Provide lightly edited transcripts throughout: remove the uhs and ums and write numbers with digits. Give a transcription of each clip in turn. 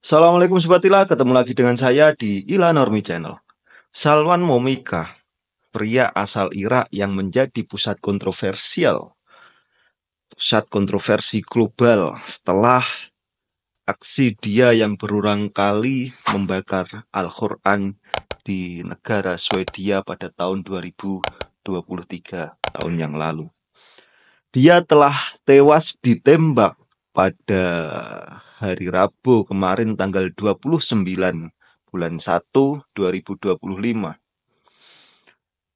Assalamualaikum Sobat Ila, ketemu lagi dengan saya di Ila Normi Channel. Salwan Momika, pria asal Irak yang menjadi pusat kontroversi global setelah aksi dia yang berulang kali membakar Al-Quran di negara Swedia pada tahun 2023, tahun yang lalu. Dia telah tewas ditembak pada hari Rabu kemarin tanggal 29 bulan 1 2025.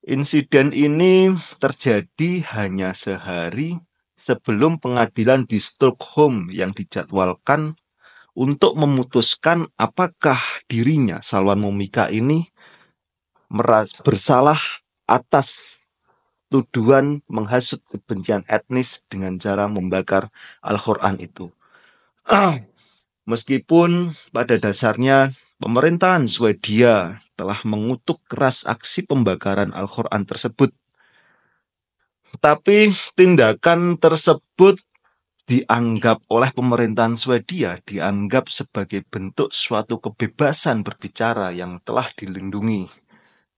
Insiden ini terjadi hanya sehari sebelum pengadilan di Stockholm yang dijadwalkan untuk memutuskan apakah dirinya, Salwan Momika ini, bersalah atas tuduhan menghasut kebencian etnis dengan cara membakar Al-Quran itu. Meskipun pada dasarnya pemerintahan Swedia telah mengutuk keras aksi pembakaran Al-Quran tersebut, tapi tindakan tersebut dianggap oleh pemerintahan Swedia dianggap sebagai bentuk suatu kebebasan berbicara yang telah dilindungi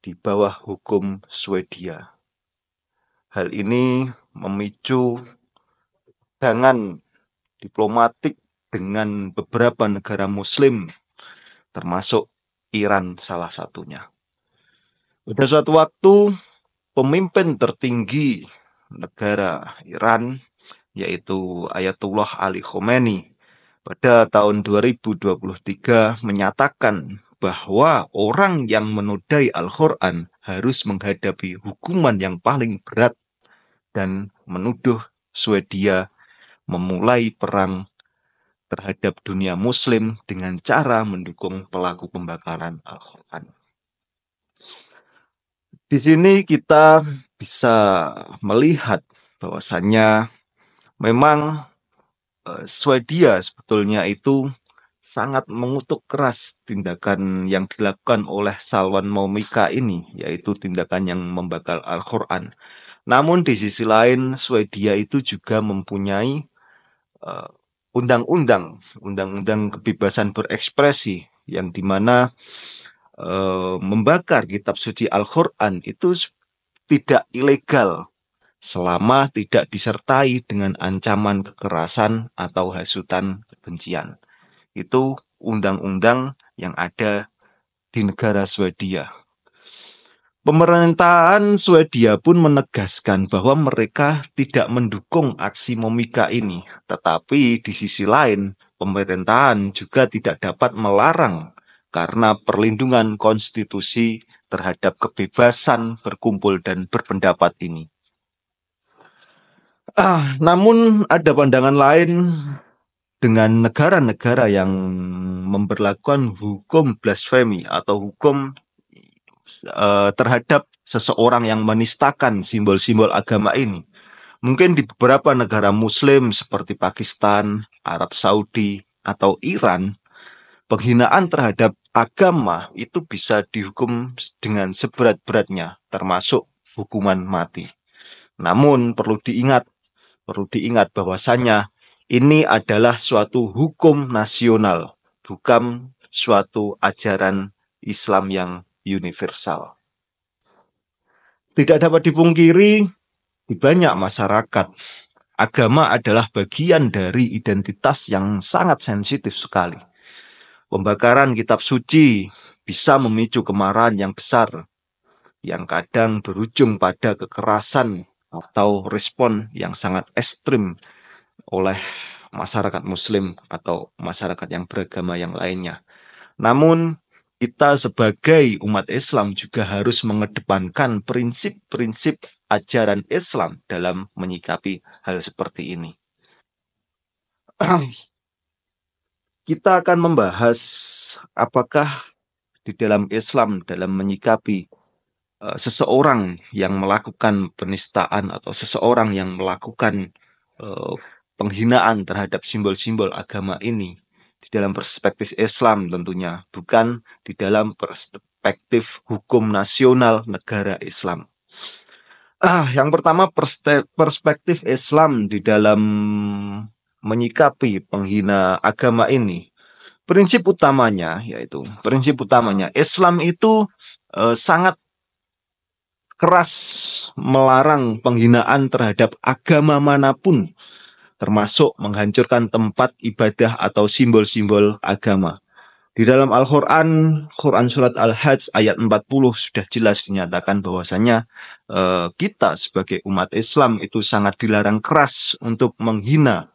di bawah hukum Swedia. Hal ini memicu tegangan diplomatik dengan beberapa negara Muslim, termasuk Iran salah satunya. Pada suatu waktu, pemimpin tertinggi negara Iran, yaitu Ayatullah Ali Khomeini, pada tahun 2023 menyatakan bahwa orang yang menodai Al-Quran harus menghadapi hukuman yang paling berat dan menuduh Swedia memulai perang terhadap dunia Muslim dengan cara mendukung pelaku pembakaran Al-Quran. Di sini kita bisa melihat bahwasannya memang Swedia sebetulnya itu sangat mengutuk keras tindakan yang dilakukan oleh Salwan Momika ini, yaitu tindakan yang membakar Al-Quran. Namun di sisi lain, Swedia itu juga mempunyai undang-undang kebebasan berekspresi yang dimana membakar kitab suci Al-Quran itu tidak ilegal selama tidak disertai dengan ancaman kekerasan atau hasutan kebencian. Itu undang-undang yang ada di negara Swedia. Pemerintahan Swedia pun menegaskan bahwa mereka tidak mendukung aksi Momika ini, tetapi di sisi lain pemerintahan juga tidak dapat melarang karena perlindungan konstitusi terhadap kebebasan berkumpul dan berpendapat ini. Namun ada pandangan lain dengan negara-negara yang memberlakukan hukum blasfemi atau hukum terhadap seseorang yang menistakan simbol-simbol agama ini. Mungkin di beberapa negara Muslim seperti Pakistan, Arab Saudi, atau Iran, penghinaan terhadap agama itu bisa dihukum dengan seberat-beratnya, termasuk hukuman mati. Namun perlu diingat bahwasannya ini adalah suatu hukum nasional, bukan suatu ajaran Islam yang universal. Tidak dapat dipungkiri, di banyak masyarakat, agama adalah bagian dari identitas yang sangat sensitif sekali. Pembakaran kitab suci bisa memicu kemarahan yang besar, yang kadang berujung pada kekerasan atau respon yang sangat ekstrim oleh masyarakat Muslim atau masyarakat yang beragama yang lainnya. Namun, kita sebagai umat Islam juga harus mengedepankan prinsip-prinsip ajaran Islam dalam menyikapi hal seperti ini. Kita akan membahas apakah di dalam Islam dalam menyikapi seseorang yang melakukan penistaan atau seseorang yang melakukan penghinaan terhadap simbol-simbol agama ini di dalam perspektif Islam tentunya, bukan di dalam perspektif hukum nasional negara Islam. Yang pertama, perspektif Islam di dalam menyikapi penghina agama ini Prinsip utamanya Islam itu sangat keras melarang penghinaan terhadap agama manapun, termasuk menghancurkan tempat ibadah atau simbol-simbol agama. Di dalam Al-Quran, Quran Surat Al-Hajj ayat 40 sudah jelas dinyatakan bahwasanya kita sebagai umat Islam itu sangat dilarang keras untuk menghina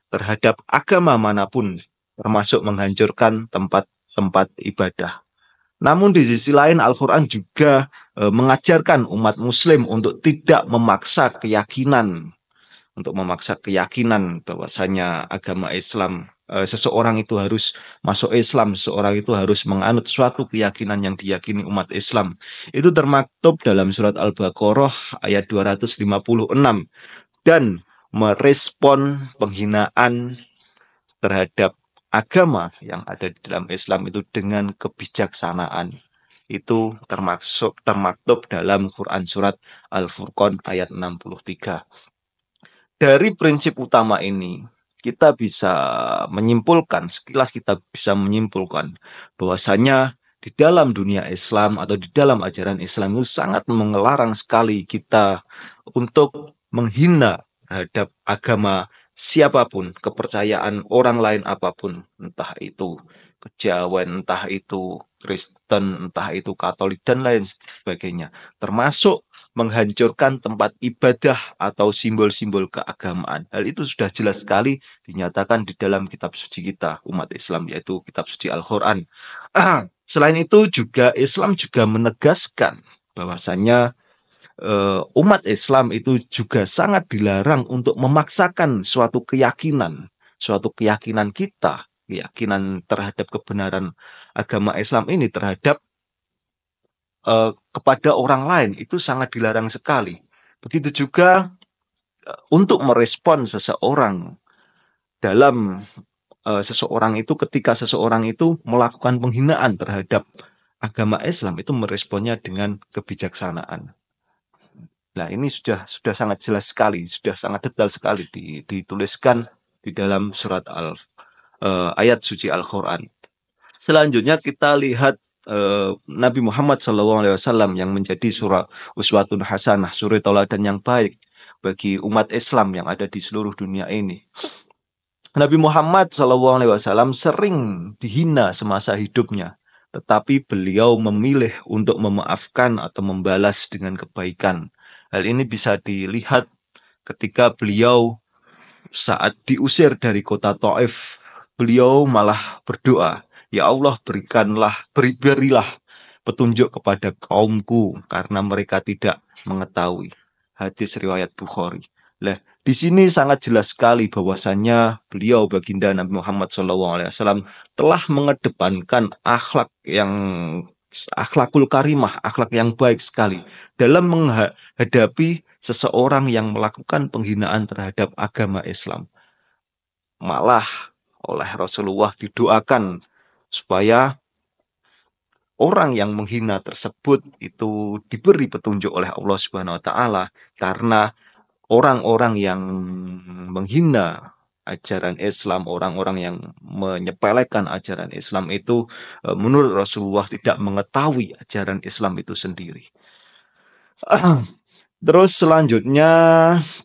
terhadap agama manapun, termasuk menghancurkan tempat-tempat ibadah. Namun di sisi lain Al-Quran juga mengajarkan umat muslim untuk tidak memaksa keyakinan bahwasanya agama Islam, seseorang itu harus masuk Islam, seseorang itu harus menganut suatu keyakinan yang diyakini umat Islam. Itu termaktub dalam surat Al-Baqarah ayat 256 dan merespon penghinaan terhadap agama yang ada di dalam Islam itu dengan kebijaksanaan. Itu termaktub dalam Quran surat Al-Furqan ayat 63. Dari prinsip utama ini, sekilas kita bisa menyimpulkan bahwasanya di dalam dunia Islam atau di dalam ajaran Islam itu sangat mengelarang sekali kita untuk menghina terhadap agama siapapun, kepercayaan orang lain apapun, entah itu Kejawen, entah itu Kristen, entah itu Katolik, dan lain sebagainya. Termasuk menghancurkan tempat ibadah atau simbol-simbol keagamaan. Hal itu sudah jelas sekali dinyatakan di dalam kitab suci kita, umat Islam, yaitu kitab suci Al-Quran. Selain itu juga Islam juga menegaskan bahwasanya umat Islam itu juga sangat dilarang untuk memaksakan suatu keyakinan kita, keyakinan terhadap kebenaran agama Islam ini terhadap kepada orang lain, itu sangat dilarang sekali. Begitu juga untuk merespon seseorang dalam seseorang itu ketika seseorang itu melakukan penghinaan terhadap agama Islam, itu meresponnya dengan kebijaksanaan. Nah, ini sudah sangat jelas sekali, sudah sangat detail sekali dituliskan di dalam ayat suci Al-Quran. Selanjutnya kita lihat Nabi Muhammad SAW yang menjadi uswatun hasanah, suri tauladan yang baik bagi umat Islam yang ada di seluruh dunia ini. Nabi Muhammad SAW sering dihina semasa hidupnya, tetapi beliau memilih untuk memaafkan atau membalas dengan kebaikan. Hal ini bisa dilihat ketika beliau saat diusir dari kota Taif, beliau malah berdoa, "Ya Allah, berilah petunjuk kepada kaumku karena mereka tidak mengetahui." Hadis riwayat Bukhari. Nah, di sini sangat jelas sekali bahwasannya beliau baginda Nabi Muhammad SAW telah mengedepankan akhlakul karimah, akhlak yang baik sekali dalam menghadapi seseorang yang melakukan penghinaan terhadap agama Islam. Malah oleh Rasulullah didoakan supaya orang yang menghina tersebut itu diberi petunjuk oleh Allah Subhanahu wa taala, karena orang-orang yang menghina ajaran Islam, orang-orang yang menyepelekan ajaran Islam itu menurut Rasulullah tidak mengetahui ajaran Islam itu sendiri. Terus selanjutnya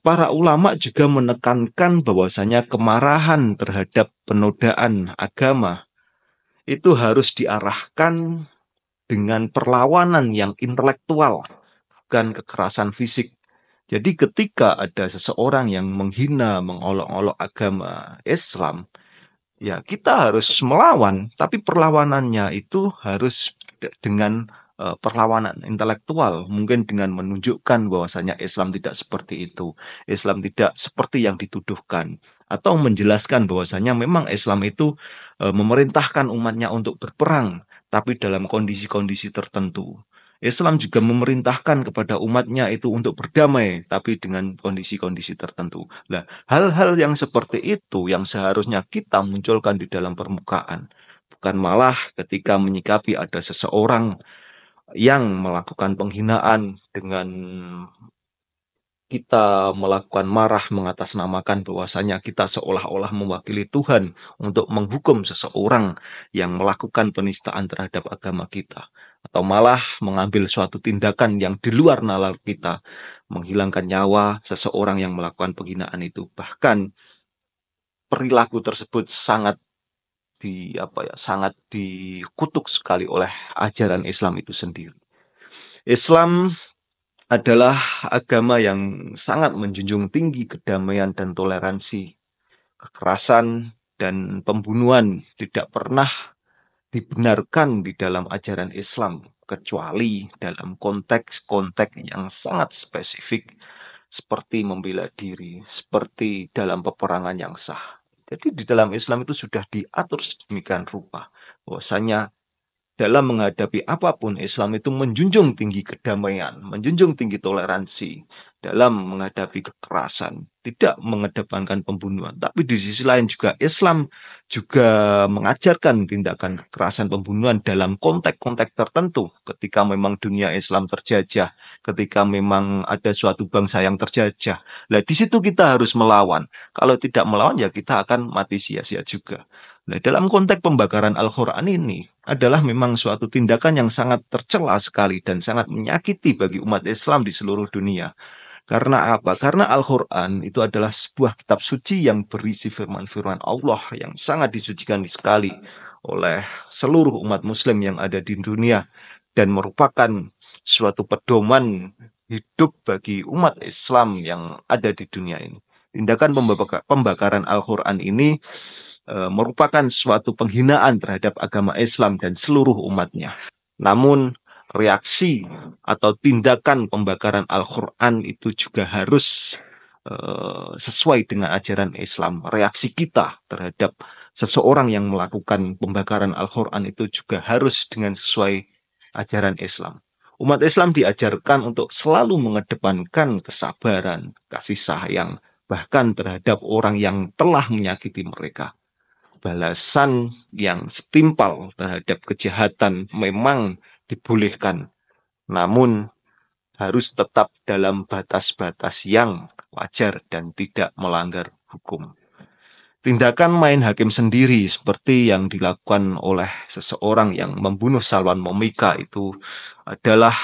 para ulama juga menekankan bahwasanya kemarahan terhadap penodaan agama itu harus diarahkan dengan perlawanan yang intelektual, bukan kekerasan fisik. Jadi ketika ada seseorang yang menghina, mengolok-olok agama Islam, ya kita harus melawan, tapi perlawanannya itu harus dengan perlawanan intelektual, mungkin dengan menunjukkan bahwasanya Islam tidak seperti itu, Islam tidak seperti yang dituduhkan, atau menjelaskan bahwasanya memang Islam itu memerintahkan umatnya untuk berperang, tapi dalam kondisi-kondisi tertentu. Islam juga memerintahkan kepada umatnya itu untuk berdamai, tapi dengan kondisi-kondisi tertentu. Nah, hal-hal yang seperti itu yang seharusnya kita munculkan di dalam permukaan, bukan malah ketika menyikapi ada seseorang yang melakukan penghinaan dengan kita melakukan marah mengatasnamakan bahwasanya kita seolah-olah mewakili Tuhan untuk menghukum seseorang yang melakukan penistaan terhadap agama kita, atau malah mengambil suatu tindakan yang di luar nalar kita, menghilangkan nyawa seseorang yang melakukan penghinaan itu. Bahkan perilaku tersebut sangat dikutuk sekali oleh ajaran Islam itu sendiri. Islam adalah agama yang sangat menjunjung tinggi kedamaian dan toleransi. Kekerasan dan pembunuhan tidak pernah dibenarkan di dalam ajaran Islam, kecuali dalam konteks-konteks yang sangat spesifik, seperti membela diri, seperti dalam peperangan yang sah. Jadi di dalam Islam itu sudah diatur sedemikian rupa, bahwasanya dalam menghadapi apapun, Islam itu menjunjung tinggi kedamaian, menjunjung tinggi toleransi dalam menghadapi kekerasan, tidak mengedepankan pembunuhan. Tapi di sisi lain juga Islam juga mengajarkan tindakan kekerasan pembunuhan dalam konteks-konteks tertentu. Ketika memang dunia Islam terjajah, ketika memang ada suatu bangsa yang terjajah. Nah, di situ kita harus melawan. Kalau tidak melawan ya kita akan mati sia-sia juga. Nah, dalam konteks pembakaran Al-Quran ini adalah memang suatu tindakan yang sangat tercela sekali dan sangat menyakiti bagi umat Islam di seluruh dunia. Karena apa? Karena Al-Quran itu adalah sebuah kitab suci yang berisi firman-firman Allah yang sangat disucikan sekali oleh seluruh umat Muslim yang ada di dunia dan merupakan suatu pedoman hidup bagi umat Islam yang ada di dunia ini. Tindakan pembakaran Al-Quran ini merupakan suatu penghinaan terhadap agama Islam dan seluruh umatnya. Namun reaksi atau tindakan pembakaran Al-Quran itu juga harus sesuai dengan ajaran Islam. Reaksi kita terhadap seseorang yang melakukan pembakaran Al-Quran itu juga harus dengan sesuai ajaran Islam. Umat Islam diajarkan untuk selalu mengedepankan kesabaran, kasih sayang, bahkan terhadap orang yang telah menyakiti mereka. Balasan yang setimpal terhadap kejahatan memang dibolehkan, namun harus tetap dalam batas-batas yang wajar dan tidak melanggar hukum. Tindakan main hakim sendiri seperti yang dilakukan oleh seseorang yang membunuh Salwan Momika itu adalah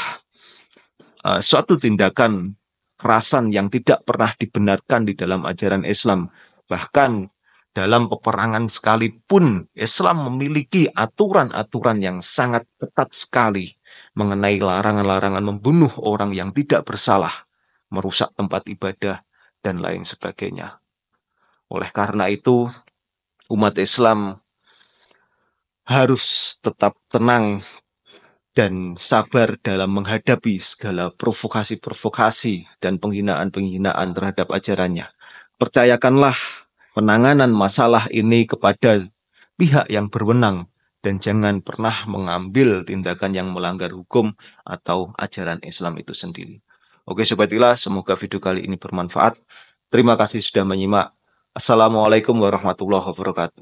suatu tindakan kerasan yang tidak pernah dibenarkan di dalam ajaran Islam. Bahkan dalam peperangan sekalipun, Islam memiliki aturan-aturan yang sangat ketat sekali mengenai larangan-larangan membunuh orang yang tidak bersalah, merusak tempat ibadah, dan lain sebagainya. Oleh karena itu, umat Islam harus tetap tenang dan sabar dalam menghadapi segala provokasi-provokasi dan penghinaan-penghinaan terhadap ajarannya. Percayakanlah penanganan masalah ini kepada pihak yang berwenang dan jangan pernah mengambil tindakan yang melanggar hukum atau ajaran Islam itu sendiri. Oke Sobat Ila, semoga video kali ini bermanfaat. Terima kasih sudah menyimak. Assalamualaikum warahmatullahi wabarakatuh.